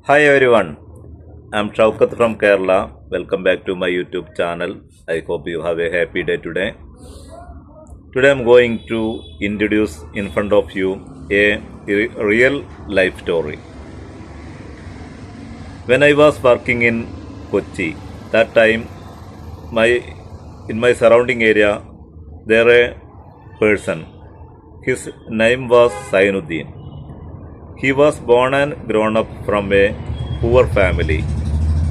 Hi everyone, I'm Shaukat from Kerala. Welcome back to my YouTube channel. I hope you have a happy day today. Today I'm going to introduce in front of you a real life story. When I was working in Kochi, that time my in my surrounding area there a person. His name was Sainuddin. He was born and grown up from a poor family.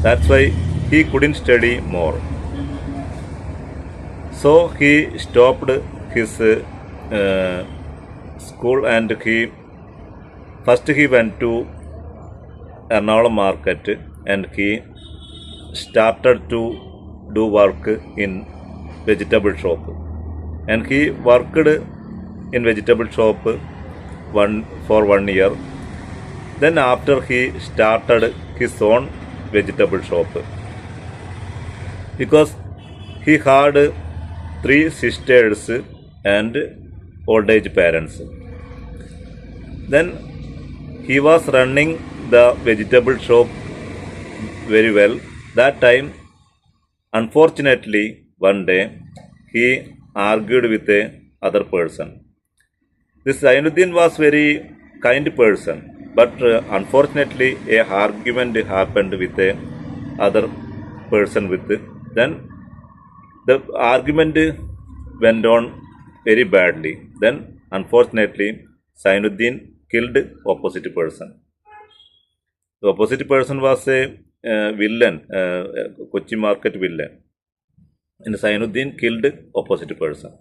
That's why he couldn't study more. So he stopped his school and he went to Ernakulam market and he started to do work in vegetable shop. And he worked in vegetable shop for 1 year. Then after he started his own vegetable shop because he had three sisters and old age parents. Then he was running the vegetable shop very well. That time, unfortunately, one day he argued with a other person. This Zainuddin was very kind person, but unfortunately a argument happened with a other person with. Then the argument went on very badly. Then unfortunately Zainuddin killed opposite person. The opposite person was a villain, Kochi market villain. And Zainuddin killed opposite person.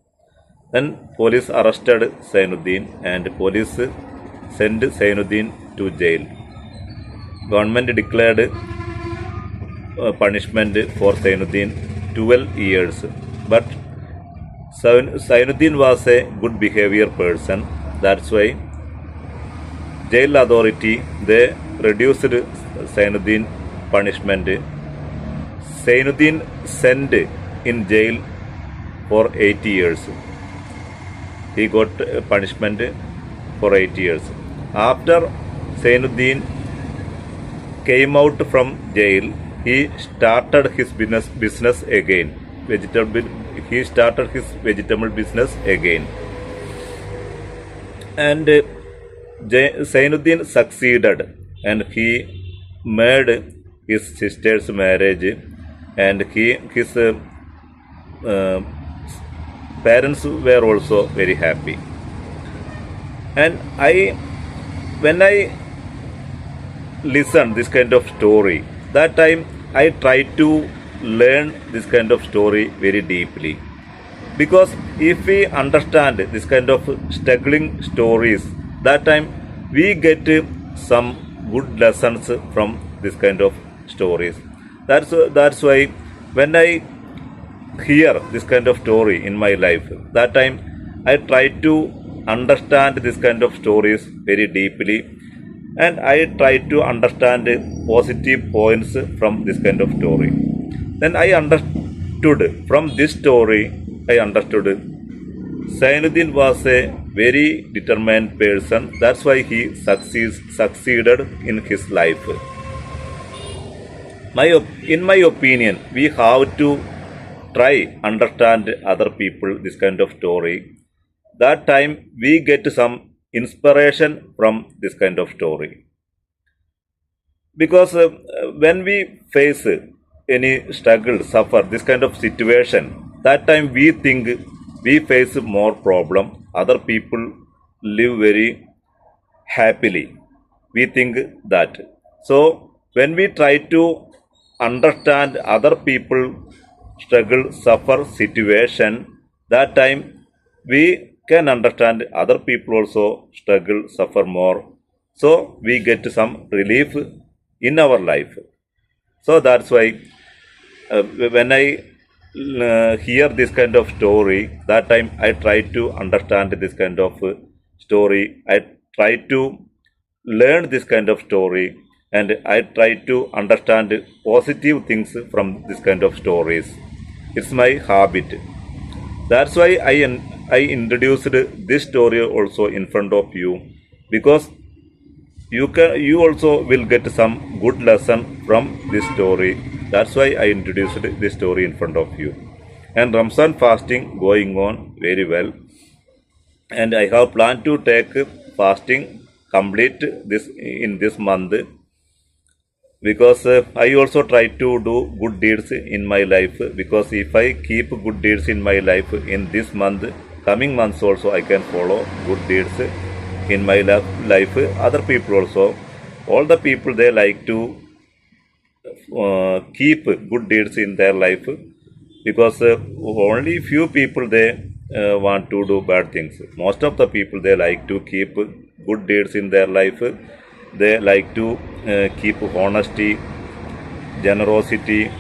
Then police arrested Zainuddin and police sent Zainuddin to jail. Government declared punishment for Zainuddin 12 years. But Zainuddin was a good behavior person. That's why jail authority they reduced Zainuddin punishment. Zainuddin sent in jail for 80 years. He got punishment for 8 years. After Zainuddin came out from jail, he started his business again. He started his vegetable business again. And Zainuddin succeeded and he made his sister's marriage and his parents were also very happy. And when I listen this kind of story, that time I try to learn this kind of story very deeply. Because if we understand this kind of struggling stories, that time we get some good lessons from this kind of stories. That's why when I hear this kind of story in my life, that time I try to understand this kind of stories very deeply and I try to understand positive points from this kind of story. Then I understood from this story, I understood Zainuddin was a very determined person. That's why he succeeded in his life. In my opinion, we have to try understand other people this kind of story. That time we get some inspiration from this kind of story. Because when we face any struggle, suffer this kind of situation, that time we think we face more problem. Other people live very happily. We think that. So when we try to understand other people struggle, suffer situation, that time we can understand other people also struggle, suffer more. So we get some relief in our life. So that's why when I hear this kind of story, that time I try to understand this kind of story. I try to learn this kind of story and I try to understand positive things from this kind of stories. It's my habit. That's why I introduced this story also in front of you because you also will get some good lesson from this story. That's why I introduced this story in front of you. And Ramzan fasting going on very well, and I have planned to take fasting complete this in this month, because I also try to do good deeds in my life, because if I keep good deeds in my life in this month, coming months also I can follow good deeds in my life. Other people also, all the people, they like to keep good deeds in their life, because only few people, they want to do bad things. Most of the people, they like to keep good deeds in their life. They like to keep honesty, generosity,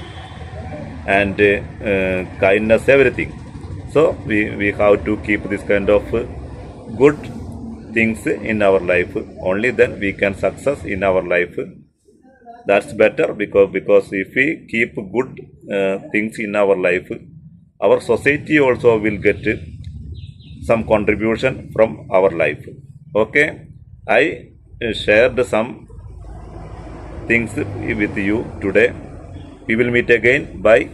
and kindness, everything. So we have to keep this kind of good things in our life. Only then we can success in our life. That's better, because if we keep good things in our life, our society also will get some contribution from our life. Okay, I shared some things with you today. We will meet again. Bye.